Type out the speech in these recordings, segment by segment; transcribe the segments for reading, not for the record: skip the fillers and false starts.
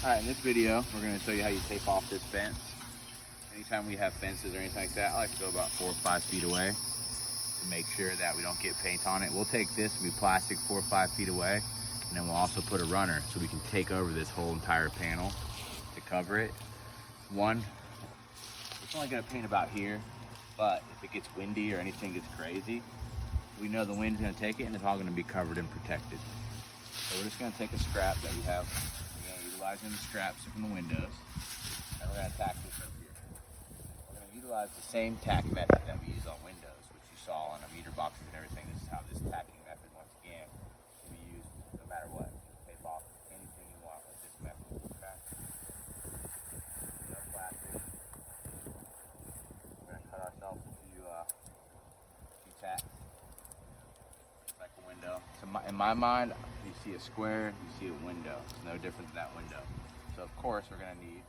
Alright, in this video, we're going to show you how you tape off this fence. Anytime we have fences or anything like that, I like to go about 4 or 5 feet away to make sure that we don't get paint on it. We'll take this and be plastic 4 or 5 feet away, and then we'll also put a runner so we can take over this whole entire panel to cover it. It's only going to paint about here, but if it gets windy or anything gets crazy, we know the wind's going to take it and it's all going to be covered and protected. So we're just going to take a scrap that we have. We're going to utilize the scraps from the windows, and we're going to tack this up here. We're going to utilize the same tack method that we use on windows, which you saw on our meter boxes and everything. This is how this tacking method, once again, can be used no matter what. You can tape off anything you want with this method. Okay? No plastic. We're going to cut ourselves a few tacks, like a window. So in my mind, you see a square, you see a window. It's no different than that window. So of course we're going to need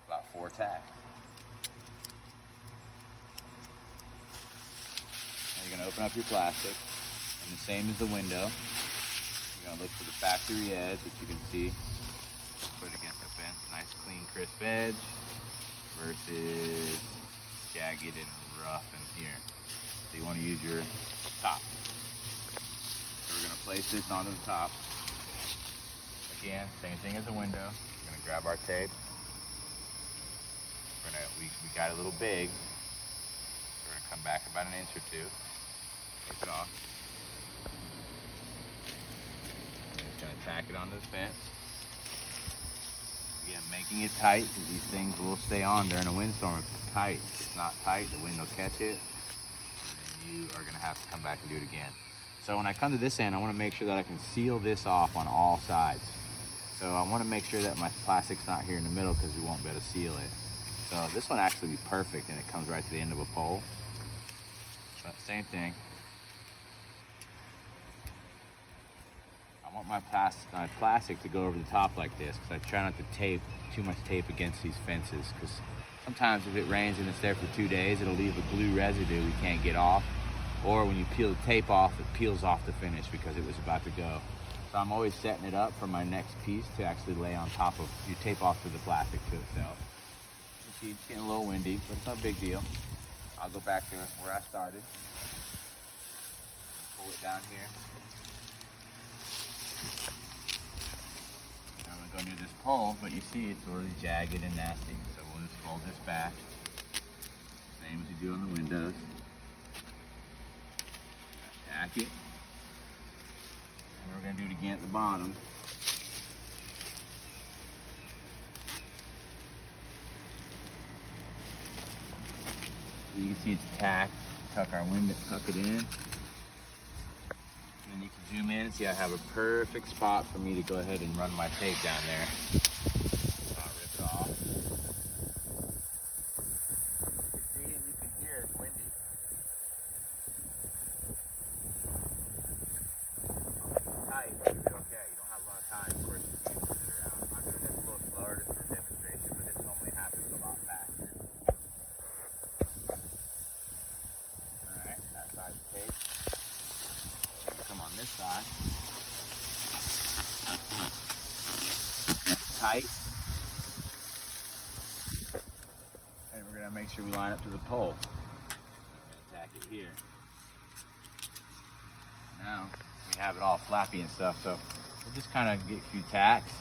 about 4 tacks. And you're going to open up your plastic, and the same as the window, you're going to look for the factory edge, which you can see, put it against the fence, nice clean crisp edge, versus jagged and rough in here. So you want to use your top. So we're going to place this onto the top. Again, same thing as the window. We're going to grab our tape. We got a little big. We're going to come back about 1 inch or 2. Take it off. And just going to tack it onto the fence. Again, making it tight because these things will stay on during a windstorm if it's tight. If it's not tight, the wind will catch it. And you are going to have to come back and do it again. So when I come to this end, I want to make sure that I can seal this off on all sides. So I want to make sure that my plastic's not here in the middle because we won't be able to seal it. So this one actually be perfect, and it comes right to the end of a pole. But same thing. I want my plastic to go over the top like this because I try not to tape too much tape against these fences, because sometimes if it rains and it's there for 2 days, it'll leave a glue residue we can't get off. Or when you peel the tape off, it peels off the finish because it was about to go. So I'm always setting it up for my next piece to actually lay on top of. You tape off to the plastic to itself. You see, it's getting a little windy, but it's no big deal. I'll go back to where I started. Pull it down here. I'm gonna go near this pole, but you see it's already jagged and nasty. So we'll just fold this back. Same as you do on the windows. Tack it. And we're going to do it again at the bottom. You can see it's tacked. Tuck it in. And then you can zoom in and see I have a perfect spot for me to go ahead and run my tape down there. I'll rip it off. You can see and you can hear it's windy. Tight, it's okay. You don't have a lot of time, of course, you can sit around. I'm doing this a little slower just for demonstration, but this normally happens a lot faster. Alright, that side's taped. Come on this side. Tight. And we're going to make sure we line up to the pole. I'm going to tack it here. Now, we have it all flappy and stuff, so we'll just kind of get a few tacks,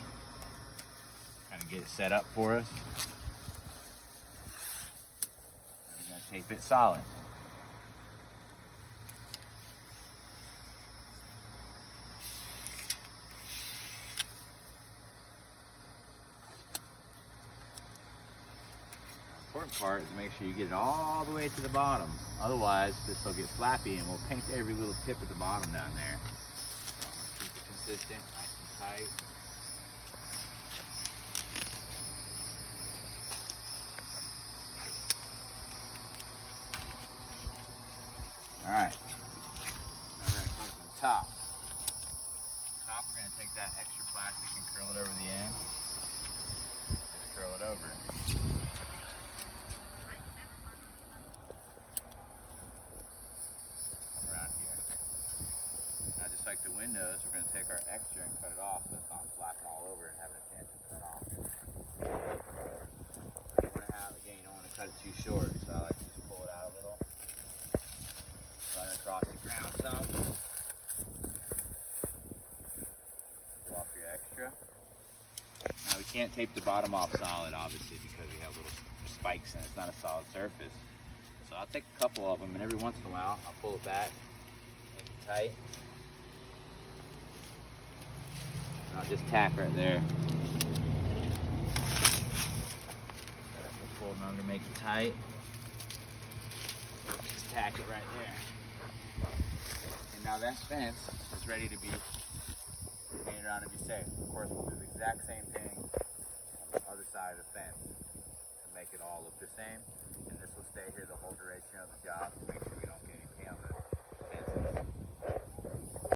kind of get it set up for us. And we're going to tape it solid. The important part is to make sure you get it all the way to the bottom. Otherwise, this will get flappy and we'll paint every little tip at the bottom down there. So keep it consistent, nice and tight. Alright. Now we're going to come to the top. We're going to take that extra plastic and curl it over the end. Just curl it over. Like the windows, we're going to take our extra and cut it off so it's not flapping all over and having it can't tape the bottom off solid, obviously, because we have little spikes and it's not a solid surface. So I'll take a couple of them, and every once in a while, I'll pull it back, make it tight. And I'll just tack right there. Pull it under, make it tight. Just tack it right there. And now that fence is ready to be painted on to be safe. Of course, we'll do the exact same thing on the other side of the fence to make it all look the same. And this will stay here the whole duration of the job to make sure we don't get any paint on the fence.